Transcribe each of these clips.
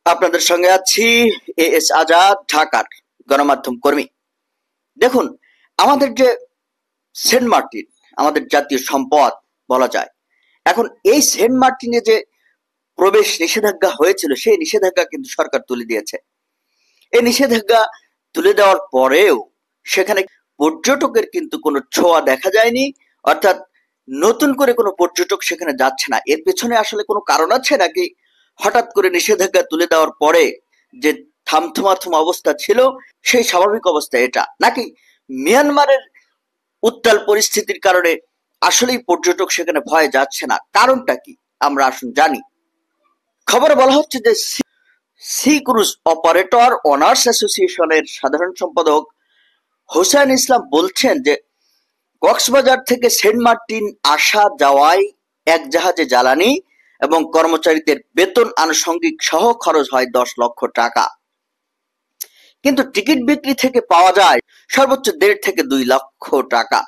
আপনাদের সঙ্গে আছি এস আজাদ, ঢাকার গণমাধ্যম কর্মী। দেখুন, আমাদের যে সেন্ট মার্টিন আমাদের জাতীয় সম্পদ বলা যায়। এখন এই সেন্ট মার্টিনে যে প্রবেশ নিষেধাজ্ঞা হয়েছিল সেই নিষেধাজ্ঞা কিন্তু সরকার তুলে দিয়েছে। এই নিষেধাজ্ঞা তুলে দেওয়ার পরেও সেখানে পর্যটকের কিন্তু কোনো ছোঁয়া দেখা যায়নি, অর্থাৎ নতুন করে কোনো পর্যটক সেখানে যাচ্ছে না। এর পেছনে আসলে কোনো কারণ আছে নাকি হঠাৎ করে নিষেধাজ্ঞা তুলে দেওয়ার পরে যে থামথমাথম অবস্থা ছিল সেই স্বাভাবিক অবস্থা এটা, নাকি মিয়ানমারের উত্তাল পরিস্থিতির কারণে আসলেই পর্যটক সেখানে ভয়ে যাচ্ছে না? কারণটা কি আমরা আসুন জানি। খবরে বলা হচ্ছে যে সি ক্রুজ অপারেটর অনার্স অ্যাসোসিয়েশনের সাধারণ সম্পাদক হোসেন ইসলাম বলছেন যে কক্সবাজার থেকে সেন্ট মার্টিন আসা যাওয়ায় এক জাহাজে জ্বালানি এবং কর্মচারীদের বেতন আনুষঙ্গিক সহ খরচ হয় 10 লক্ষ টাকা, কিন্তু টিকিট বিক্রি থেকে পাওয়া যায় সর্বোচ্চ 1.5 থেকে 2 লক্ষ টাকা।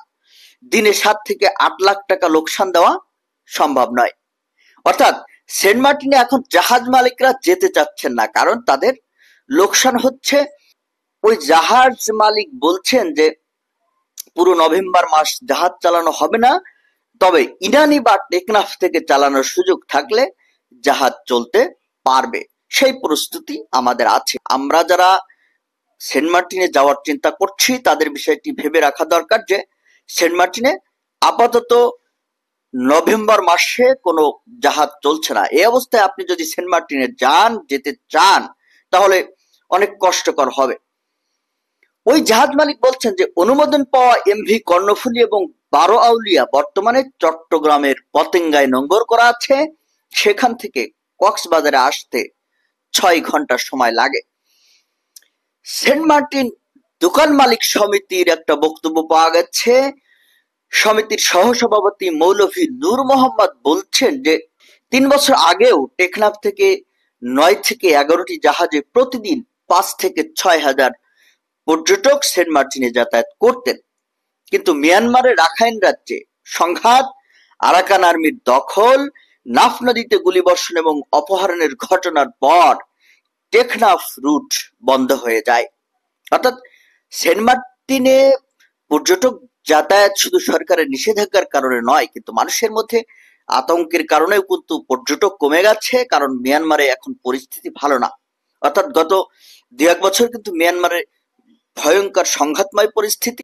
দিনে 7 থেকে 8 লাখ টাকা লোকসান দেওয়া সম্ভব নয়। অর্থাৎ সেন্ট মার্টিনে এখন জাহাজ মালিকরা যেতে চাচ্ছেন না, কারণ তাদের লোকসান হচ্ছে। ওই জাহাজ মালিক বলছেন যে পুরো নভেম্বর মাস জাহাজ চালানো হবে না, তবে ইনানি বা টেকনাফ থেকে চালানোর সুযোগ থাকলে জাহাজ চলতে পারবে, সেই প্রস্তুতি আমাদের আছে। আমরা যারা সেন্ট মার্টিনে যাওয়ার চিন্তা করছি তাদের বিষয়টি ভেবে রাখা দরকার যে সেন্ট মার্টিনে আপাতত নভেম্বর মাসে কোনো জাহাজ চলছে না। এই অবস্থায় আপনি যদি সেন্ট মার্টিনে যেতে চান তাহলে অনেক কষ্টকর হবে। ওই জাহাজ মালিক বলছেন যে অনুমোদন পাওয়া এমভি কর্ণফুলী এবং 12 আউলিয়া বর্তমানে চট্টগ্রামের পতেঙ্গায় নোঙ্গর করা আছে। সেখান থেকে কক্সবাজারে আসতে 6 ঘন্টা সময় লাগে। সেন্ট মার্টিন দোকান মালিক সমিতির একটা বক্তব্য পাওয়া গেছে। সমিতির সহসভাপতি মৌলভী নূর মোহাম্মদ বলছেন যে 3 বছর আগেও টেকনাফ থেকে 9 থেকে 11টি জাহাজে প্রতিদিন 5 থেকে 6 হাজার পর্যটক সেন্ট মার্টিনে যাতায়াত করতেন, কিন্তু মিয়ানমারের রাখাইন রাজ্যে সংঘাত, আরাকান আর্মির দখল, নাফ নদীতে গুলিবর্ষণ এবং অপহরণের ঘটনার পর টেকনাফ রুট বন্ধ হয়ে যায়। অর্থাৎ সেন্ট মার্টিনে পর্যটক যাতায়াত শুধু সরকারের নিষেধাজ্ঞার কারণে নয়, কিন্তু মানুষের মধ্যে আতঙ্কের কারণেও কিন্তু পর্যটক কমে গেছে, কারণ মিয়ানমারে এখন পরিস্থিতি ভালো না। অর্থাৎ গত 2-1 বছর কিন্তু মিয়ানমারে ভয়ঙ্কর সংঘাতময় পরিস্থিতি।